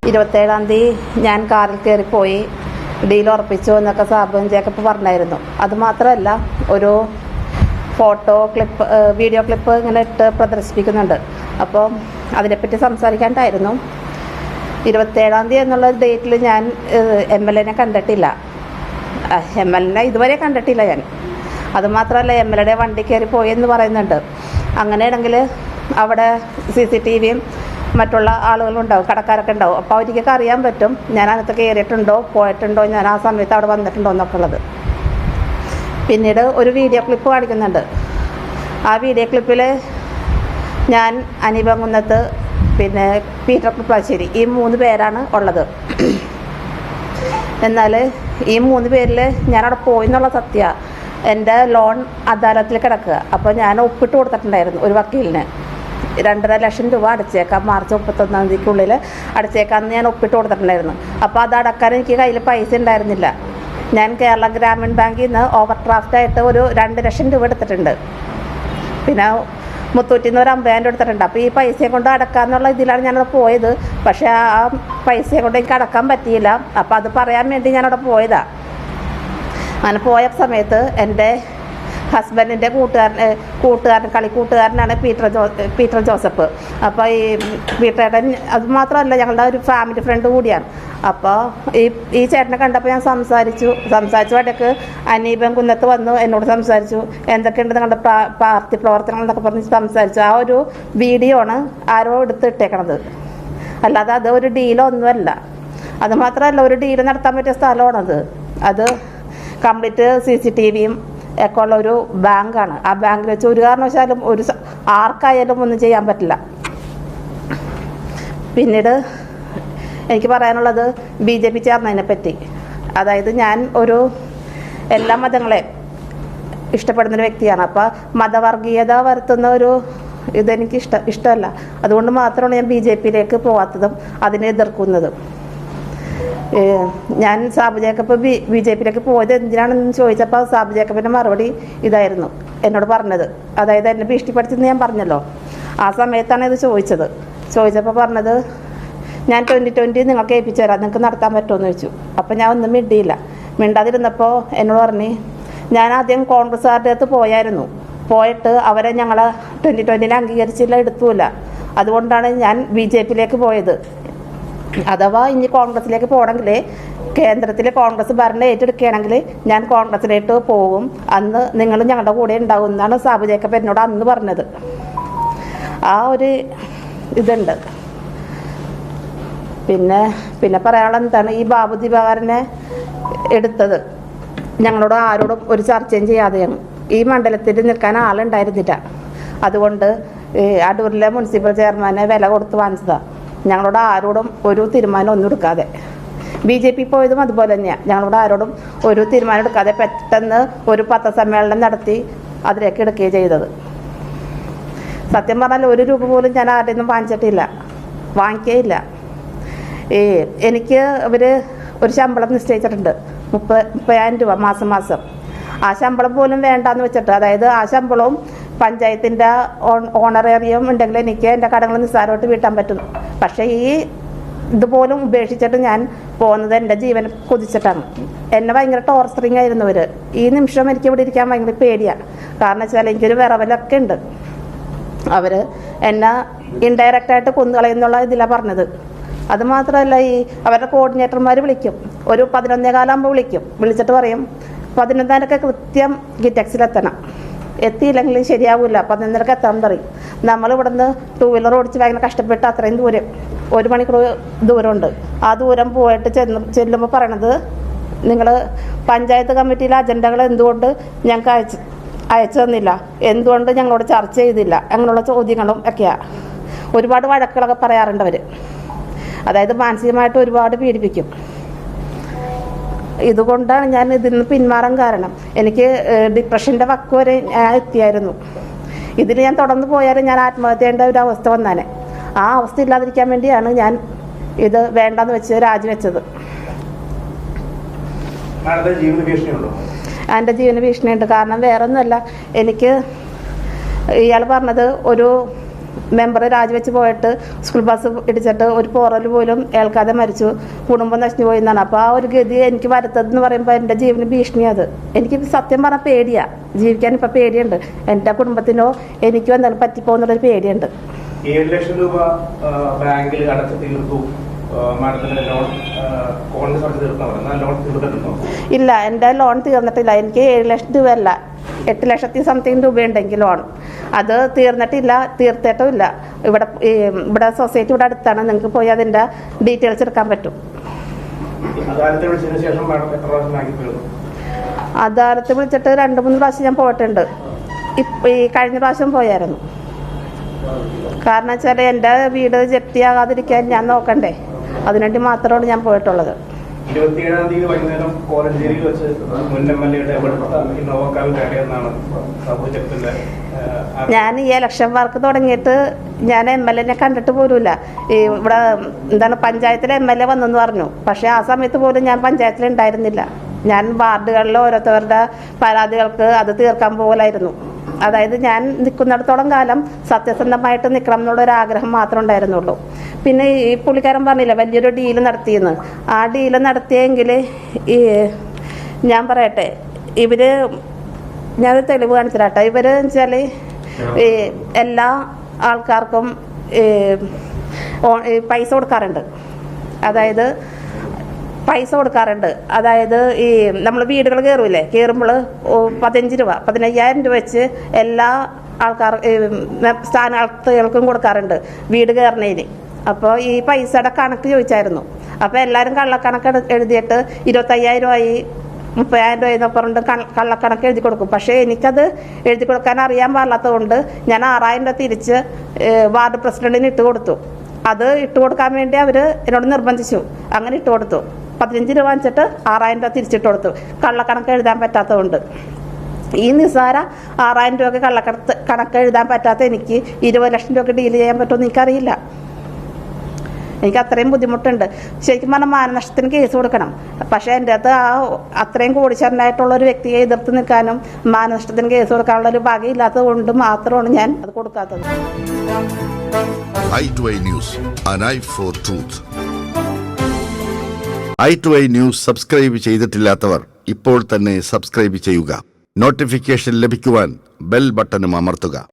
27-ാം തീയതി ഞാൻ കാറിൽ കയറിപ്പോയി, ഡീൽ ഉറപ്പിച്ചു എന്നൊക്കെ സാബുൻ ജേക്കബ് പറഞ്ഞായിരുന്നു. അതുമാത്രമല്ല, ഒരു വീഡിയോ ക്ലിപ്പ് ഇങ്ങനെ ഇട്ട് പ്രദർശിപ്പിക്കുന്നുണ്ട്. അപ്പോൾ അതിനെപ്പറ്റി സംസാരിക്കാനായിരുന്നു. 27-ാം തീയതി എന്നുള്ള ഡേറ്റിൽ ഞാൻ MLA കണ്ടിട്ടില്ല. MLA ഇതുവരെ കണ്ടിട്ടില്ല ഞാൻ. അതുമാത്രമല്ല, MLA വണ്ടി കയറി പോയി എന്ന് പറയുന്നുണ്ട്. അങ്ങനെയാണെങ്കിൽ അവിടെ CCTVയും മറ്റുള്ള ആളുകളുണ്ടാവും, കടക്കാരൊക്കെ ഉണ്ടാവും. അപ്പോൾ അവർക്കൊക്കെ അറിയാൻ പറ്റും ഞാൻ അകത്ത് കയറിയിട്ടുണ്ടോ, പോയിട്ടുണ്ടോ, ഞാൻ ആ സമയത്ത് അവിടെ വന്നിട്ടുണ്ടോ എന്നൊക്കെ ഉള്ളത്. പിന്നീട് ഒരു വീഡിയോ ക്ലിപ്പ് കാണിക്കുന്നുണ്ട്. ആ വീഡിയോ ക്ലിപ്പിൽ ഞാൻ അനീബ കുന്നത്ത്, പിന്നെ പീറ്റർ കുപ്ലാശ്ശേരി, ഈ 3 പേരാണ് ഉള്ളത്. എന്നാൽ ഈ 3 പേരിൽ ഞാനവിടെ പോയി എന്നുള്ള സത്യമാണ്. എൻ്റെ ലോൺ അദാലത്തിൽ കിടക്കുക. അപ്പോൾ ഞാൻ ഒപ്പിട്ട് കൊടുത്തിട്ടുണ്ടായിരുന്നു ഒരു വക്കീലിന്. 2.5 ലക്ഷം രൂപ അടച്ചേക്കാം, മാർച്ച് 31-ാം തീയതിക്കുള്ളിൽ അടച്ചേക്കാമെന്ന് ഞാൻ ഒപ്പിട്ട് കൊടുത്തിട്ടുണ്ടായിരുന്നു. അപ്പോൾ അത് അടക്കാൻ എനിക്ക് കയ്യിൽ പൈസ ഉണ്ടായിരുന്നില്ല. ഞാൻ കേരള ഗ്രാമീൺ ബാങ്കിൽ നിന്ന് ഓവർ ഡ്രാഫ്റ്റായിട്ട് ഒരു 2 ലക്ഷം രൂപ എടുത്തിട്ടുണ്ട്. പിന്നെ മുത്തൂറ്റിന്ന് ഒരു 50,000 രൂപ എടുത്തിട്ടുണ്ട്. അപ്പോൾ ഈ പൈസയെ കൊണ്ട് അടക്കാമെന്നുള്ള ഇതിലാണ് ഞാനവിടെ പോയത്. പക്ഷേ ആ പൈസയെ കൊണ്ട് എനിക്ക് അടക്കാൻ പറ്റിയില്ല. അപ്പോൾ അത് പറയാൻ വേണ്ടി ഞാനവിടെ പോയതാണ്. അങ്ങനെ പോയ സമയത്ത് എൻ്റെ ഹസ്ബൻഡിൻ്റെ കളിക്കൂട്ടുകാരനാണ് പീറ്റർ ജോസഫ്. അപ്പോൾ ഈ പീറ്ററേട്ടൻ അത് മാത്രമല്ല, ഞങ്ങളുടെ ഒരു ഫാമിലി ഫ്രണ്ട് കൂടിയാണ്. അപ്പോൾ ഈ ചേട്ടനെ കണ്ടപ്പോൾ ഞാൻ സംസാരിച്ചു. ഇടയ്ക്ക് അനീബൻ കുന്നത്ത് വന്നു എന്നോട് സംസാരിച്ചു. എന്തൊക്കെയുണ്ട് നിങ്ങളുടെ പാർട്ടി പ്രവർത്തനങ്ങൾ എന്നൊക്കെ പറഞ്ഞ് സംസാരിച്ചു. ആ ഒരു വീഡിയോ ആണ് ആരോ എടുത്തിട്ടേക്കണത്, അല്ലാതെ അത് ഒരു ഡീലൊന്നുമല്ല. അതുമാത്രമല്ല, ഒരു ഡീല് നടത്താൻ പറ്റിയ സ്ഥലമാണത്. അത് കംപ്ലീറ്റ് CCTVയും ഒക്കെ ഉള്ള ഒരു ബാങ്കാണ്. ആ ബാങ്കിൽ വെച്ച് ഒരു കാരണവശാലും ആർക്കായാലും ഒന്നും ചെയ്യാൻ പറ്റില്ല. പിന്നീട് എനിക്ക് പറയാനുള്ളത് BJP ചേർന്നതിനെ പറ്റി. അതായത് ഞാൻ എല്ലാ മതങ്ങളെയും ഇഷ്ടപ്പെടുന്നൊരു വ്യക്തിയാണ്. അപ്പോൾ മതവർഗീയത വരുത്തുന്ന ഇതെനിക്ക് ഇഷ്ടമല്ല. അതുകൊണ്ട് മാത്രമാണ് ഞാൻ BJPയിലേക്ക് പോകാത്തതും അതിനെ എതിർക്കുന്നതും. ഞാൻ സാബു ജേക്കബ് BJPയിലേക്ക് പോയത് എന്തിനാണെന്ന് ചോദിച്ചപ്പോൾ സാബു ജേക്കബിൻ്റെ മറുപടി ഇതായിരുന്നു എന്നോട് പറഞ്ഞത്. അതായത് എന്നെ ഭീഷണിപ്പെടുത്തിയെന്ന് ഞാൻ പറഞ്ഞല്ലോ, ആ സമയത്താണ് ഇത് ചോദിച്ചപ്പോൾ പറഞ്ഞത്, ഞാൻ 2020 നിങ്ങൾക്ക് ഏൽപ്പിച്ചു തരാം, നിങ്ങൾക്ക് നടത്താൻ പറ്റുമെന്ന് ചോദിച്ചു. അപ്പോൾ ഞാൻ ഒന്നും മിണ്ടാതിരുന്നപ്പോൾ എന്നോട് പറഞ്ഞ്, ഞാൻ ആദ്യം കോൺഗ്രസ്സുകാരുടെ അടുത്ത് പോയിട്ട് അവരെ ഞങ്ങളെ 2020 അംഗീകരിച്ചില്ല, എടുത്തുമില്ല. അതുകൊണ്ടാണ് ഞാൻ BJPയിലേക്ക് പോയത്. അഥവാ ഇനി കോൺഗ്രസിലേക്ക് പോകണമെങ്കിൽ, കേന്ദ്രത്തിലെ കോൺഗ്രസ് ഭരണം ഏറ്റെടുക്കുകയാണെങ്കിൽ ഞാൻ കോൺഗ്രസിലേക്ക് പോകും, അന്ന് നിങ്ങൾ ഞങ്ങളുടെ കൂടെ ഉണ്ടാവും എന്നാണ് സാബു ജേക്കബ് എന്നോട് അന്ന് പറഞ്ഞത്. ആ ഒരു ഇതുണ്ട്. പിന്നെ പറയാനുള്ള എന്താണ്, ഈ ബാബു ദിവാകരനെ എടുത്തത് ഞങ്ങളോട് ആരോടും ഒരു ചർച്ചയും ചെയ്യാതെയാണ്. ഈ മണ്ഡലത്തിൽ നിൽക്കാൻ ആളുണ്ടായിരുന്നില്ല. അതുകൊണ്ട് അടൂരിലെ മുനിസിപ്പൽ ചെയർമാനെ വില കൊടുത്ത് വാങ്ങിച്ചതാണ്. ഞങ്ങളോട് ആരോടും ഒരു തീരുമാനം ഒന്നും എടുക്കാതെ. BJP പോയതും അതുപോലെ തന്നെയാണ്. ഞങ്ങളോട് ആരോടും ഒരു തീരുമാനം എടുക്കാതെ പെട്ടെന്ന് ഒരു പത്രസമ്മേളനം നടത്തി അതിലേക്ക് എടുക്കുകയും ചെയ്തത്. സത്യം പറഞ്ഞാൽ 1 രൂപ പോലും ഞാൻ ആരുടെ നിന്നും വാങ്ങിക്കുകയില്ല. എനിക്ക് ഒരു ശമ്പളം നിശ്ചയിച്ചിട്ടുണ്ട്, 30,000 രൂപ മാസം. ആ ശമ്പളം പോലും വേണ്ടാന്ന് വെച്ചിട്ട്, അതായത് ആ ശമ്പളവും പഞ്ചായത്തിൻ്റെ ഓണറേറിയം ഉണ്ടെങ്കിൽ എനിക്ക് എൻ്റെ കടങ്ങൾ നിസ്സാരമായിട്ട് വീട്ടാൻ പറ്റും. പക്ഷേ ഇതുപോലും ഉപേക്ഷിച്ചിട്ട് ഞാൻ പോകുന്നത് എൻ്റെ ജീവൻ കൊതിച്ചിട്ടാണ്. എന്നെ ഭയങ്കര ടോർച്ചറിങ് ആയിരുന്നു ഇവർ. ഈ നിമിഷം എനിക്ക് ഇവിടെ ഇരിക്കാൻ ഭയങ്കര പേടിയാണ്. കാരണം വെച്ചാൽ എനിക്കൊരു വിറവലൊക്കെ ഉണ്ട്. അവർ എന്നെ ഇൻഡയറക്റ്റായിട്ട് കൊന്നുകളയെന്നുള്ള ഇതിലാണ് പറഞ്ഞത്. അതുമാത്രമല്ല, അവരുടെ കോർഡിനേറ്റർമാർ വിളിക്കും, ഒരു 11:15 വിളിച്ചിട്ട് പറയും 11:30 കൃത്യം ഗിറ്റക്സിലെത്തണം, എത്തിയില്ലെങ്കിൽ ശരിയാവില്ല, 11:30 എത്താൻ പറയും. നമ്മളിവിടുന്ന് 2 വീലർ ഓടിച്ച് ഭയങ്കര കഷ്ടപ്പെട്ട് അത്രയും ദൂരം, 1 മണിക്കൂർ ദൂരമുണ്ട്. ആ ദൂരം പോയിട്ട് ചെല്ലുമ്പോൾ പറയണത്, നിങ്ങൾ പഞ്ചായത്ത് കമ്മിറ്റിയിലെ അജണ്ടകൾ എന്തുകൊണ്ട് ഞങ്ങൾക്ക് അയച്ചു തന്നില്ല, എന്തുകൊണ്ട് ഞങ്ങളോട് ചർച്ച ചെയ്തില്ല, അങ്ങനെയുള്ള ചോദ്യങ്ങളും ഒക്കെയാണ്. ഒരുപാട് വഴക്കുകളൊക്കെ പറയാറുണ്ട് അവർ. അതായത് മാനസികമായിട്ട് ഒരുപാട് പീഡിപ്പിക്കും. ഇതുകൊണ്ടാണ് ഞാൻ ഇതിൽ നിന്ന് പിന്മാറാൻ കാരണം. എനിക്ക് ഡിപ്രഷൻ്റെ വക്ക് വരെ എത്തിയായിരുന്നു. ഇതിൽ ഞാൻ തുടർന്ന് പോയാലും ഞാൻ ആത്മഹത്യ ചെയ്യേണ്ട ഒരു അവസ്ഥ വന്നാനെ. ആ അവസ്ഥ ഇല്ലാതിരിക്കാൻ വേണ്ടിയാണ് ഞാൻ ഇത് വേണ്ടെന്ന് വെച്ച് രാജിവെച്ചത്. എൻ്റെ ജീവന ഭീഷണിയുണ്ട്. കാരണം വേറെ ഒന്നുമല്ല, എനിക്ക് ഇയാൾ പറഞ്ഞത് ഒരു മെമ്പർ രാജിവെച്ച് പോയിട്ട് സ്കൂൾ ബസ് ഇടിച്ചിട്ട് ഒരു പോറൽ പോലും ഏൽക്കാതെ മരിച്ചു, കുടുംബം നശിച്ചു പോയി എന്നാണ്. അപ്പോൾ ആ ഒരു ഗതി എനിക്ക് വരുത്തതെന്ന് പറയുമ്പോൾ എൻ്റെ ജീവന് ഭീഷണിയാണ് അത്. എനിക്ക് സത്യം പറഞ്ഞാൽ പേടിയാണ്, ജീവിക്കാൻ ഇപ്പം പേടിയുണ്ട്. എൻ്റെ കുടുംബത്തിനോ എനിക്കോ എന്തെങ്കിലും പറ്റിപ്പോകുന്നുള്ളൊരു പേടിയുണ്ട്. 7 ലക്ഷം രൂപ ബാങ്കിൽ അടച്ചു തീർത്തു, ഇല്ല, എൻ്റെ ലോൺ തീർന്നിട്ടില്ല. എനിക്ക് 7 ലക്ഷം രൂപ അല്ല, 8 ലക്ഷത്തി സംതിങ് രൂപയുണ്ട് എനിക്ക് ലോൺ. അത് തീർന്നിട്ടില്ല, തീർത്തിട്ടുമില്ല. ഇവിടെ സൊസൈറ്റി ഇവിടെ അടുത്താണ്, നിങ്ങൾക്ക് പോയി അതിൻ്റെ ഡീറ്റെയിൽസ് എടുക്കാൻ പറ്റും. അദാലത്ത് വിളിച്ചിട്ട് 2-3 പ്രാവശ്യം ഞാൻ പോയിട്ടുണ്ട്. ഈ കഴിഞ്ഞ പ്രാവശ്യം പോയായിരുന്നു. കാരണം വെച്ചാൽ എൻ്റെ വീട് ജപ്തിയാകാതിരിക്കാൻ ഞാൻ നോക്കണ്ടേ, അതിനുവേണ്ടി മാത്രമാണ് ഞാൻ പോയിട്ടുള്ളത്. 27-ാം തീയതി വൈകുന്നേരം കോലഞ്ചേരിയിൽ വെച്ച് മുൻ MLA ഞാൻ ഈ ഇലക്ഷൻ വർക്ക് തുടങ്ങിയിട്ട് ഞാൻ MLA കണ്ടിട്ട് പോലുമില്ല. ഇവിടെ പഞ്ചായത്തിലെ MLA വന്നെന്ന് പറഞ്ഞു, പക്ഷേ ആ സമയത്ത് പോലും ഞാൻ പഞ്ചായത്തിൽ ഉണ്ടായിരുന്നില്ല. ഞാൻ വാർഡുകളിൽ ഓരോരുത്തരുടെ പരാതികൾക്ക് അത് തീർക്കാൻ പോലായിരുന്നു. അതായത് ഞാൻ നിൽക്കുന്നിടത്തോളം കാലം സത്യസന്ധമായിട്ട് നിൽക്കണം എന്നുള്ളൊരു ആഗ്രഹം മാത്രമേ ഉണ്ടായിരുന്നുള്ളൂ. പിന്നെ ഈ പുള്ളിക്കാരൻ പറഞ്ഞില്ല വലിയൊരു ഡീല് നടത്തിയെന്ന്. ആ ഡീല് നടത്തിയെങ്കിൽ ഞാൻ പറയട്ടെ, ഞാനത് തെളിവ് കാണിച്ചിട്ടാട്ടെ. ഇവർ വെച്ചാൽ എല്ലാ ആൾക്കാർക്കും പൈസ കൊടുക്കാറുണ്ട്. അതായത് നമ്മൾ വീടുകൾ കയറൂലേ, കയറുമ്പോൾ 15 രൂപ 15,000 രൂപ വെച്ച് എല്ലാ സ്ഥാനാർത്ഥികൾക്കും കൊടുക്കാറുണ്ട് വീട് കയറുന്നതിന്. അപ്പോൾ ഈ പൈസയുടെ കണക്ക് ചോദിച്ചായിരുന്നു. അപ്പോൾ എല്ലാവരും കള്ളക്കണക്ക് എഴുതിയിട്ട് 25,000 ആയി 30,000 രൂപ എന്നൊക്കെ പറഞ്ഞിട്ട് കള്ളക്കണക്ക് എഴുതി കൊടുക്കും. പക്ഷേ എനിക്കത് എഴുതി കൊടുക്കാൻ അറിയാൻ പാടില്ലാത്തത് കൊണ്ട് ഞാൻ 6,000 രൂപ തിരിച്ച് വാർഡ് പ്രസിഡന്റിന് ഇട്ട് കൊടുത്തു. അത് ഇട്ട് കൊടുക്കാൻ വേണ്ടി അവർ എന്നോട് നിർബന്ധിച്ചു. അങ്ങനെ ഇട്ട് കൊടുത്തു. 15 രൂപ വാങ്ങിച്ചിട്ട് 6,000 രൂപ തിരിച്ചിട്ട് കൊടുത്തു, കള്ളക്കണക്ക് എഴുതാൻ പറ്റാത്തതുകൊണ്ട്. ഈ നിസ്സാര 6,000 രൂപയ്ക്ക് കണക്ക് എഴുതാൻ പറ്റാത്ത എനിക്ക് 20 ലക്ഷം രൂപയ്ക്ക് ഡീൽ ചെയ്യാൻ പറ്റുമെന്ന് എനിക്കറിയില്ല. എനിക്ക് അത്രയും ബുദ്ധിമുട്ടുണ്ട്. ശരിക്കും പറഞ്ഞാൽ മാനനഷ്ടത്തിന് കേസ് കൊടുക്കണം. പക്ഷേ എൻ്റെ അകത്ത് അത്രയും കോടിച്ചരനായിട്ടുള്ള ഒരു വ്യക്തിയെ എതിർത്ത് നിൽക്കാനും മാനനഷ്ടത്തിന് കേസ് കൊടുക്കാനുള്ള ഒരു ഭാഗ്യമില്ലാത്തത് കൊണ്ട് മാത്രമാണ് ഞാൻ അത് കൊടുക്കാത്തത്. i2i News, an eye for truth. i2i News subscribe ചെയ്തിട്ടില്ലാത്തവർ ഇപ്പോൾ തന്നെ സബ്സ്ക്രൈബ് ചെയ്യുക. നോട്ടിഫിക്കേഷൻ ലഭിക്കുവാൻ ബെൽ ബട്ടണും അമർത്തുക.